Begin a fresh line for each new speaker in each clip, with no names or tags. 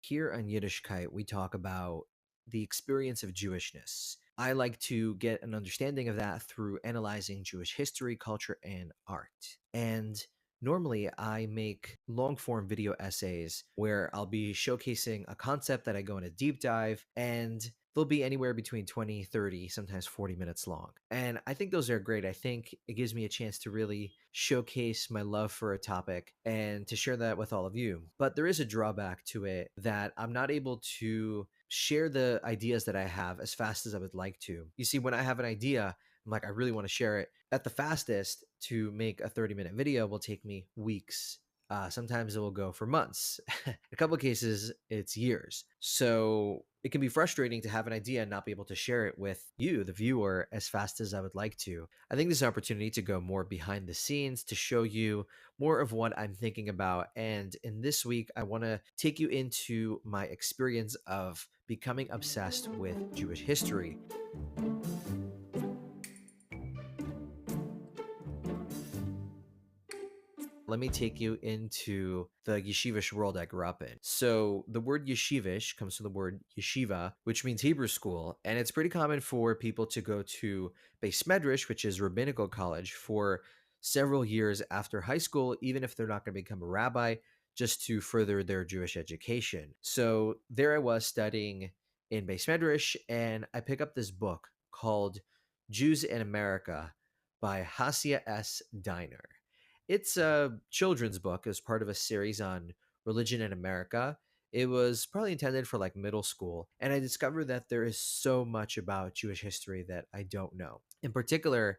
Here on Yiddishkeit, we talk about the experience of Jewishness. I like to get an understanding of that through analyzing Jewish history, culture, and art. And normally I make long form video essays where I'll be showcasing a concept that I go in a deep dive, and they'll be anywhere between 20, 30, sometimes 40 minutes long. And I think those are great. I think it gives me a chance to really showcase my love for a topic and to share that with all of you. But there is a drawback to it that I'm not able to share the ideas that I have as fast as I would like to. You see, when I have an idea, I'm like, I really want to share it. At the fastest, to make a 30-minute video will take me weeks. Sometimes it will go for months. In a couple of cases, it's years. So it can be frustrating to have an idea and not be able to share it with you, the viewer, as fast as I would like to. I think this is an opportunity to go more behind the scenes, to show you more of what I'm thinking about. And in this week, I want to take you into my experience of becoming obsessed with Jewish history. Let me take you into the yeshivish world I grew up in. So the word yeshivish comes from the word yeshiva, which means Hebrew school. And it's pretty common for people to go to Beis Medrash, which is rabbinical college, for several years after high school, even if they're not going to become a rabbi, just to further their Jewish education. So there I was studying in Beis Medrash, and I pick up this book called Jews in America by Hasia S. Diner. It's a children's book as part of a series on religion in America. It was probably intended for like middle school. And I discovered that there is so much about Jewish history that I don't know. In particular,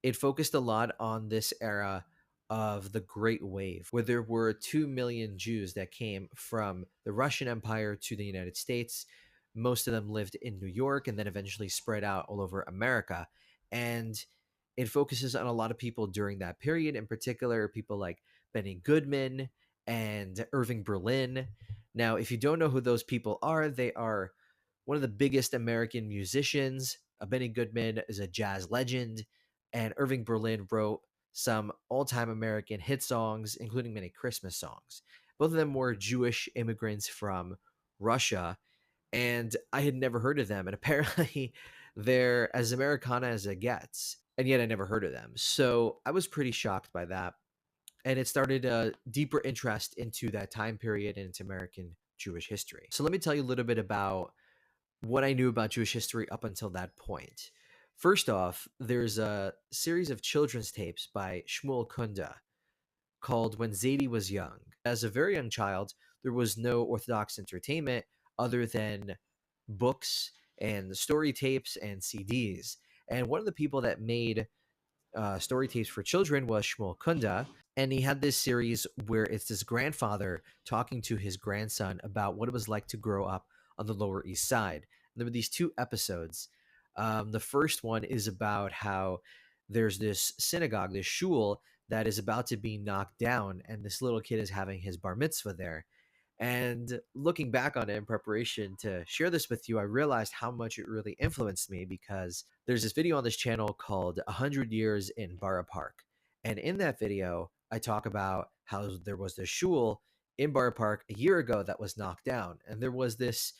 it focused a lot on this era of the Great Wave, where there were 2 million Jews that came from the Russian Empire to the United States. Most of them lived in New York and then eventually spread out all over America. And it focuses on a lot of people during that period, in particular, people like Benny Goodman and Irving Berlin. Now, if you don't know who those people are, they are one of the biggest American musicians. Benny Goodman is a jazz legend, and Irving Berlin wrote some all-time American hit songs, including many Christmas songs. Both of them were Jewish immigrants from Russia, and I had never heard of them. And apparently, they're as Americana as it gets, and yet I never heard of them. So I was pretty shocked by that, and it started a deeper interest into that time period and into American Jewish history. So let me tell you a little bit about what I knew about Jewish history up until that point. First off, there's a series of children's tapes by Shmuel Kunda called When Zaidy Was Young. As a very young child, there was no Orthodox entertainment other than books and story tapes and CDs. And one of the people that made story tapes for children was Shmuel Kunda. And he had this series where it's this grandfather talking to his grandson about what it was like to grow up on the Lower East Side. And there were these two episodes. The first one is about how there's this synagogue, this shul, that is about to be knocked down, and this little kid is having his bar mitzvah there. And looking back on it in preparation to share this with you, I realized how much it really influenced me, because there's this video on this channel called 100 Years in Borough Park. And in that video, I talk about how there was this shul in Borough Park a year ago that was knocked down. And there was this,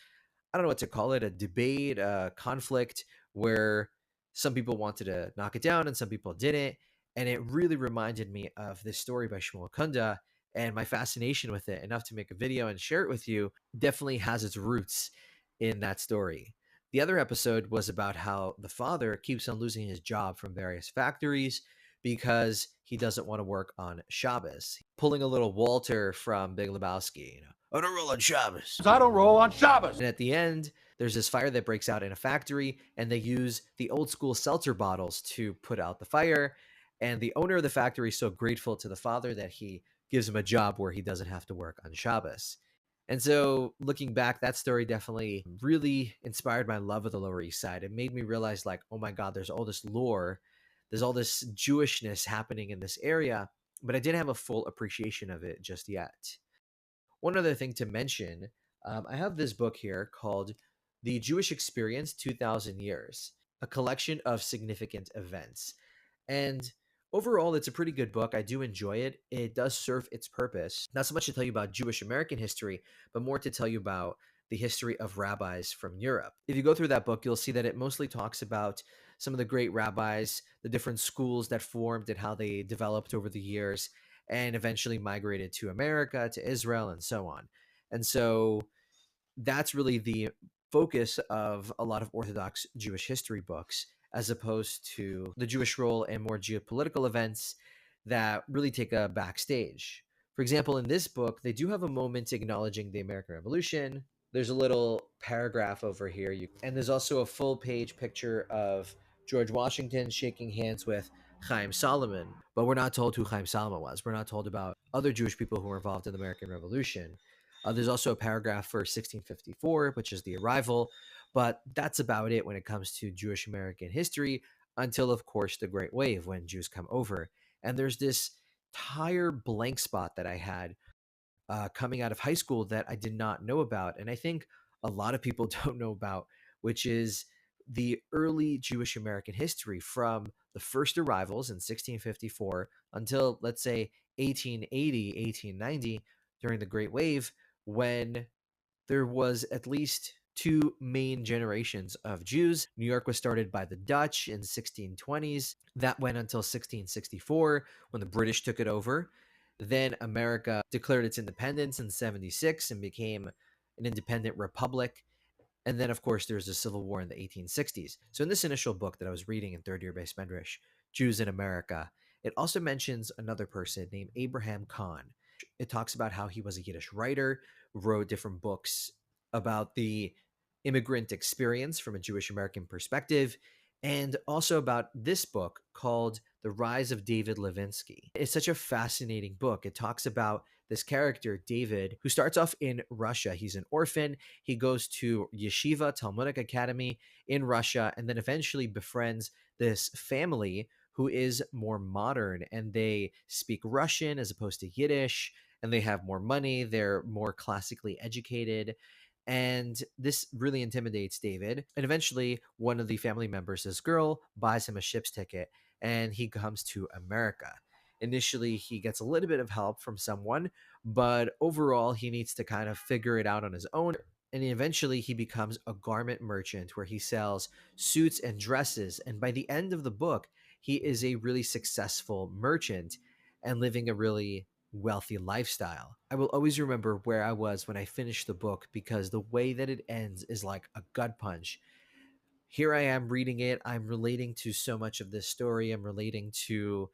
I don't know what to call it, a debate, a conflict, where some people wanted to knock it down and some people didn't. And it really reminded me of this story by Shmuel Kunda, and my fascination with it, enough to make a video and share it with you, definitely has its roots in that story. The other episode was about how the father keeps on losing his job from various factories because he doesn't want to work on Shabbos. Pulling a little Walter from Big Lebowski, I don't roll on Shabbos.
I don't roll on Shabbos.
And at the end, there's this fire that breaks out in a factory, and they use the old school seltzer bottles to put out the fire. And the owner of the factory is so grateful to the father that he gives him a job where he doesn't have to work on Shabbos. And so looking back, that story definitely really inspired my love of the Lower East Side. It made me realize, like, oh my God, there's all this lore, there's all this Jewishness happening in this area, but I didn't have a full appreciation of it just yet. One other thing to mention, I have this book here called The Jewish Experience 2000 Years, a collection of significant events. And Overall, it's a pretty good book. I do enjoy it. It does serve its purpose, not so much to tell you about Jewish American history, but more to tell you about the history of rabbis from Europe. If you go through that book, you'll see that it mostly talks about some of the great rabbis, the different schools that formed and how they developed over the years, and eventually migrated to America, to Israel, and so on. And so that's really the focus of a lot of Orthodox Jewish history books, as opposed to the Jewish role in more geopolitical events that really take a backstage. For example, in this book, they do have a moment acknowledging the American Revolution. There's a little paragraph over here, and there's also a full page picture of George Washington shaking hands with Chaim Solomon. But we're not told who Chaim Solomon was. We're not told about other Jewish people who were involved in the American Revolution. There's also a paragraph for 1654, which is the arrival, but that's about it when it comes to Jewish American history until, of course, the Great Wave when Jews come over. And there's this entire blank spot that I had coming out of high school that I did not know about. And I think a lot of people don't know about, which is the early Jewish American history from the first arrivals in 1654 until, let's say, 1880, 1890, during the Great Wave, when there was at least two main generations of Jews. New York was started by the Dutch in 1620s. That went until 1664 when the British took it over. Then America declared its independence in 76 and became an independent republic. And then, of course, there's the Civil War in the 1860s. So in this initial book that I was reading in third year Beis Medrash, Jews in America, it also mentions another person named Abraham Kahn. It talks about how he was a Yiddish writer, wrote different books about the immigrant experience from a Jewish American perspective, and also about this book called The Rise of David Levinsky. It's such a fascinating book. It talks about this character, David, who starts off in Russia. He's an orphan. He goes to Yeshiva, Talmudic Academy in Russia, and then eventually befriends this family who is more modern, and they speak Russian as opposed to Yiddish, and they have more money. They're more classically educated. And this really intimidates David. And eventually, one of the family members, this girl, buys him a ship's ticket and he comes to America. Initially, he gets a little bit of help from someone, but overall, he needs to kind of figure it out on his own. And eventually, he becomes a garment merchant where he sells suits and dresses. And by the end of the book, he is a really successful merchant and living a really wealthy lifestyle. I will always remember where I was when I finished the book because the way that it ends is like a gut punch. Here I am reading it. I'm relating to so much of this story. I'm relating to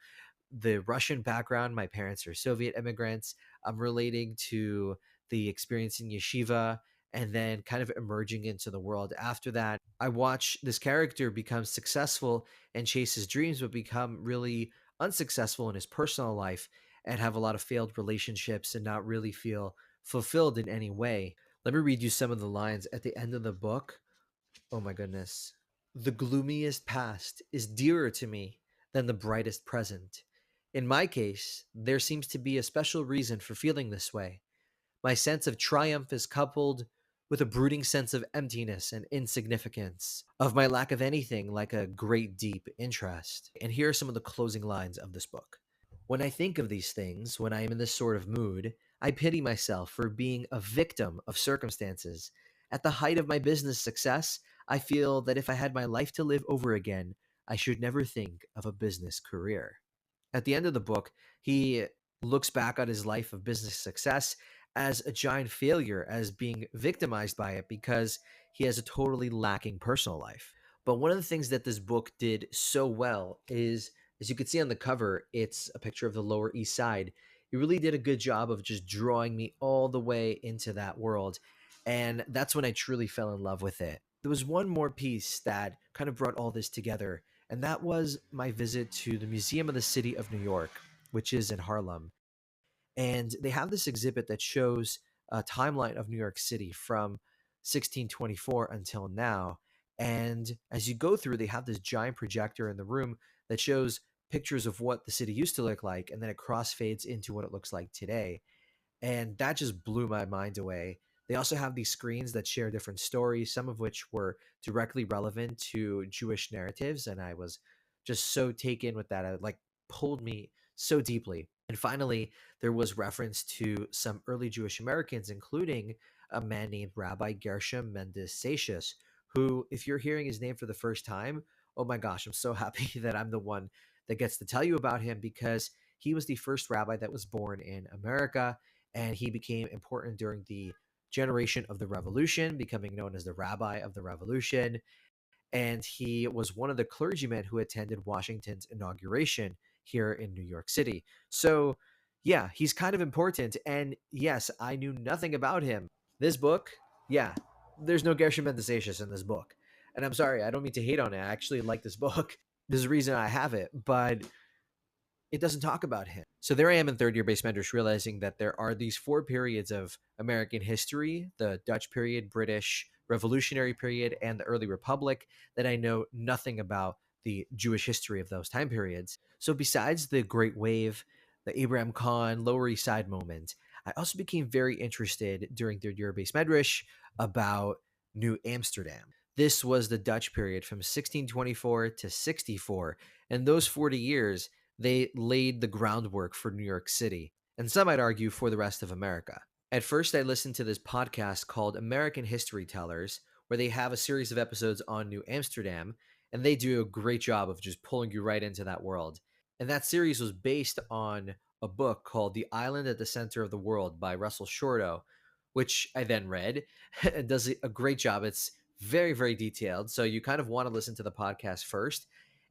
the Russian background. My parents are Soviet immigrants. I'm relating to the experience in yeshiva and then kind of emerging into the world after that. I watch this character become successful and chase his dreams, but become really unsuccessful in his personal life and have a lot of failed relationships and not really feel fulfilled in any way. Let me read you some of the lines at the end of the book. Oh my goodness. The gloomiest past is dearer to me than the brightest present. In my case, there seems to be a special reason for feeling this way. My sense of triumph is coupled with a brooding sense of emptiness and insignificance, of my lack of anything like a great deep interest. And here are some of the closing lines of this book. When I think of these things, when I am in this sort of mood, I pity myself for being a victim of circumstances. At the height of my business success, I feel that if I had my life to live over again, I should never think of a business career. At the end of the book, he looks back on his life of business success as a giant failure, as being victimized by it because he has a totally lacking personal life. But one of the things that this book did so well is, as you can see on the cover, it's a picture of the Lower East Side. He really did a good job of just drawing me all the way into that world. And that's when I truly fell in love with it. There was one more piece that kind of brought all this together, and that was my visit to the Museum of the City of New York, which is in Harlem. And they have this exhibit that shows a timeline of New York City from 1624 until now. And as you go through, they have this giant projector in the room that shows pictures of what the city used to look like, and then it crossfades into what it looks like today. And that just blew my mind away. They also have these screens that share different stories, some of which were directly relevant to Jewish narratives, and I was just so taken with that. Like pulled me so deeply. And finally, there was reference to some early Jewish Americans, including a man named Rabbi Gershom Mendes Seixas, who, if you're hearing his name for the first time, oh my gosh, I'm so happy that I'm the one that gets to tell you about him, because he was the first rabbi that was born in America, and he became important during the generation of the revolution, becoming known as the rabbi of the revolution. And he was one of the clergymen who attended Washington's inauguration here in New York City. So, yeah, he's kind of important. And yes, I knew nothing about him. This book, yeah, there's no Gershom Mendesatius in this book. And I'm sorry, I don't mean to hate on it. I actually like this book. There's a reason I have it, but it doesn't talk about him. So there I am in third year Beis Medrash, realizing that there are these four periods of American history: the Dutch period, British Revolutionary period, and the early Republic, that I know nothing about the Jewish history of those time periods. So besides the Great Wave, the Abraham Khan, Lower East Side moment, I also became very interested during third year Beis Medrash about New Amsterdam. This was the Dutch period from 1624 to 64. And those 40 years, they laid the groundwork for New York City, and some might argue for the rest of America. At first, I listened to this podcast called American History Tellers, where they have a series of episodes on New Amsterdam, and they do a great job of just pulling you right into that world. And that series was based on a book called The Island at the Center of the World by Russell Shorto, which I then read. It does a great job. It's very, very detailed. So you kind of want to listen to the podcast first.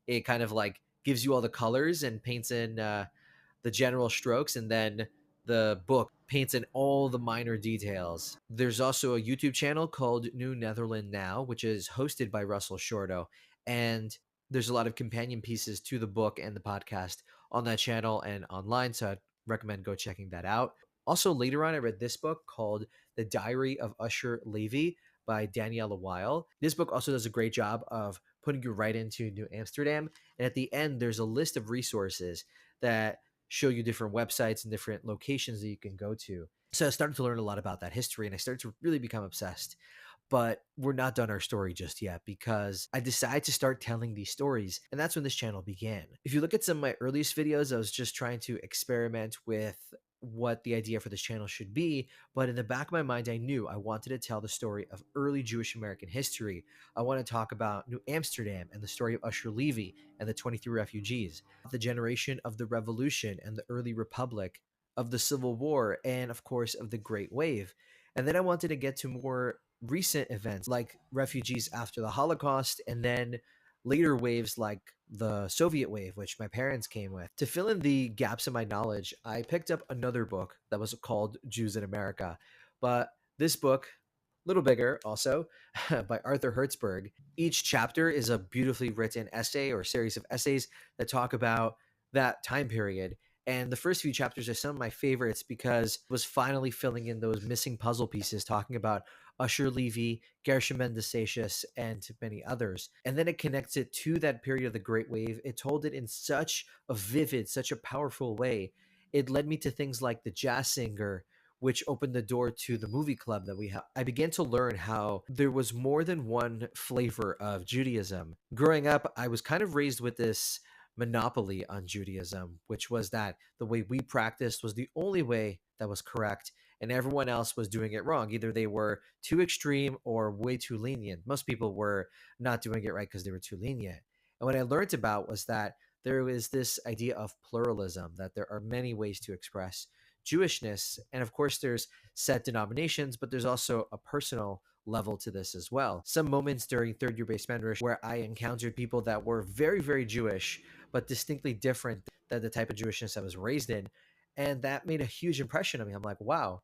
It kind of like gives you all the colors and paints in the general strokes, and then the book paints in all the minor details. There's also a YouTube channel called New Netherland Now, which is hosted by Russell Shorto, and there's a lot of companion pieces to the book and the podcast on that channel and online, so I'd recommend go checking that out. Also, later on, I read this book called The Diary of Usher Levy by Daniela Weil. This book also does a great job of putting you right into New Amsterdam. And at the end, there's a list of resources that show you different websites and different locations that you can go to. So I started to learn a lot about that history, and I started to really become obsessed. But we're not done our story just yet, because I decided to start telling these stories, and that's when this channel began. If you look at some of my earliest videos, I was just trying to experiment with what the idea for this channel should be, but in the back of my mind, I knew I wanted to tell the story of early Jewish American history. I want to talk about New Amsterdam and the story of Usher Levy and the 23 refugees, the generation of the Revolution and the early Republic, of the Civil War, and of course of the Great Wave. And then I wanted to get to more recent events like refugees after the Holocaust, and then later waves like the Soviet wave, which my parents came with. To fill in the gaps in my knowledge, I picked up another book that was called Jews in America. But this book, a little bigger also, by Arthur Hertzberg. Each chapter is a beautifully written essay or series of essays that talk about that time period. And the first few chapters are some of my favorites, because it was finally filling in those missing puzzle pieces, talking about Usher Levy, Gershom Mendesatius, and many others. And then it connects it to that period of the Great Wave. It told it in such a vivid, such a powerful way. It led me to things like The Jazz Singer, which opened the door to the movie club that we have. I began to learn how there was more than one flavor of Judaism. Growing up, I was kind of raised with this monopoly on Judaism, which was that the way we practiced was the only way that was correct, and everyone else was doing it wrong. Either they were too extreme or way too lenient. Most people were not doing it right because they were too lenient. And what I learned about was that there is this idea of pluralism, that there are many ways to express Jewishness. And of course, there's set denominations, but there's also a personal level to this as well. Some moments during third year Beis Medrash where I encountered people that were very, very Jewish, but distinctly different than the type of Jewishness I was raised in. And that made a huge impression on me. I'm like, wow,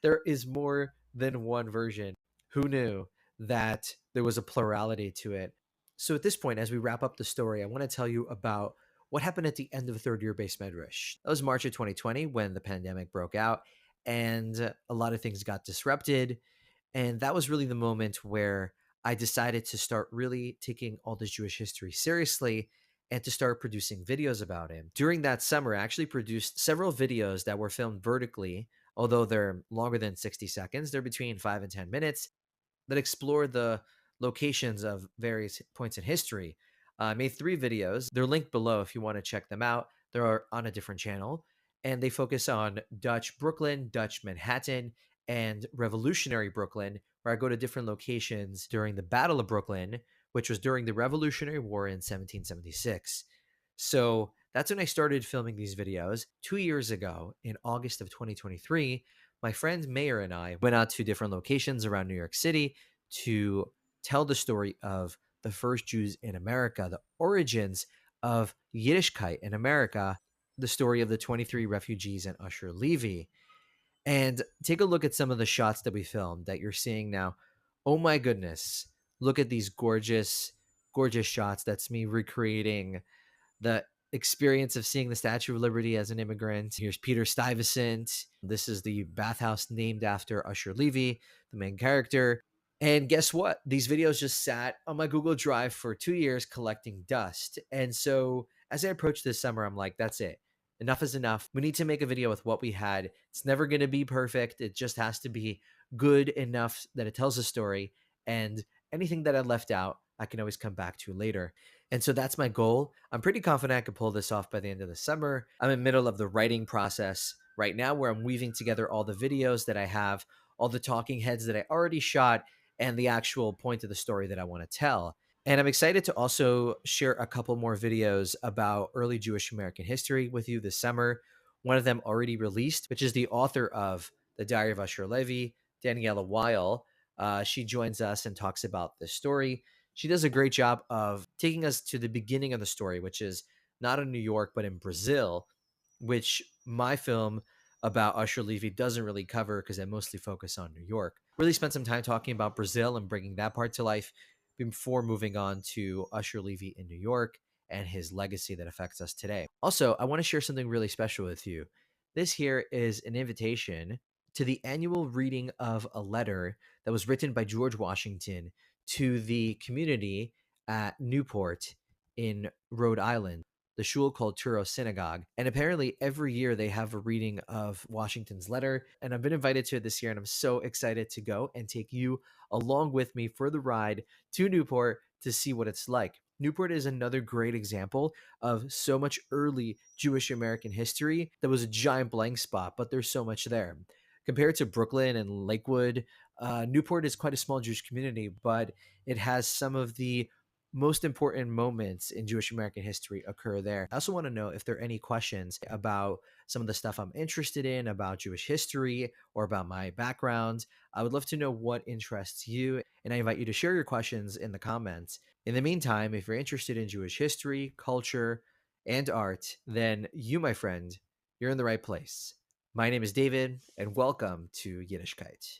there is more than one version. Who knew that there was a plurality to it? So at this point, as we wrap up the story, I want to tell you about what happened at the end of third year Beis Medrash. That was March of 2020 when the pandemic broke out, and a lot of things got disrupted. And that was really the moment where I decided to start really taking all this Jewish history seriously and to start producing videos about it. During that summer, I actually produced several videos that were filmed vertically, although they're longer than 60 seconds. They're between 5 and 10 minutes, that explore the locations of various points in history. I made 3 videos. They're linked below if you want to check them out. They're on a different channel, and they focus on Dutch Brooklyn, Dutch Manhattan, and Revolutionary Brooklyn, where I go to different locations during the Battle of Brooklyn, which was during the Revolutionary War in 1776. So that's when I started filming these videos. 2 years ago, in August of 2023, my friend Mayor and I went out to different locations around New York City to tell the story of the first Jews in America, the origins of Yiddishkeit in America, the story of the 23 refugees and Usher Levy. And take a look at some of the shots that we filmed that you're seeing now. Oh my goodness. Look at these gorgeous, gorgeous shots. That's me recreating the experience of seeing the Statue of Liberty as an immigrant. Here's Peter Stuyvesant. This is the bathhouse named after Usher Levy, the main character. And guess what? These videos just sat on my Google Drive for 2 years collecting dust. And so as I approach this summer, I'm like, that's it. Enough is enough. We need to make a video with what we had. It's never going to be perfect. It just has to be good enough that it tells a story. And anything that I left out, I can always come back to later. And so that's my goal. I'm pretty confident I could pull this off by the end of the summer. I'm in the middle of the writing process right now where I'm weaving together all the videos that I have, all the talking heads that I already shot, and the actual point of the story that I want to tell. And I'm excited to also share a couple more videos about early Jewish American history with you this summer. One of them already released, which is the author of The Diary of Usher Levy, Daniela Weil. She joins us and talks about this story. She does a great job of taking us to the beginning of the story, which is not in New York, but in Brazil, which my film about Usher Levy doesn't really cover because I mostly focus on New York. Really spent some time talking about Brazil and bringing that part to life before moving on to Usher Levy in New York and his legacy that affects us today. Also, I want to share something really special with you. This here is an invitation to the annual reading of a letter that was written by George Washington to the community at Newport in Rhode Island, the shul called Turo Synagogue. And apparently every year they have a reading of Washington's letter. And I've been invited to it this year, and I'm so excited to go and take you along with me for the ride to Newport to see what it's like. Newport is another great example of so much early Jewish American history that was a giant blank spot, but there's so much there. Compared to Brooklyn and Lakewood, Newport is quite a small Jewish community, but it has some of the most important moments in Jewish American history occur there. I also want to know if there are any questions about some of the stuff I'm interested in, about Jewish history, or about my background. I would love to know what interests you, and I invite you to share your questions in the comments. In the meantime, if you're interested in Jewish history, culture, and art, then you, my friend, you're in the right place. My name is David, and welcome to Yiddishkeit.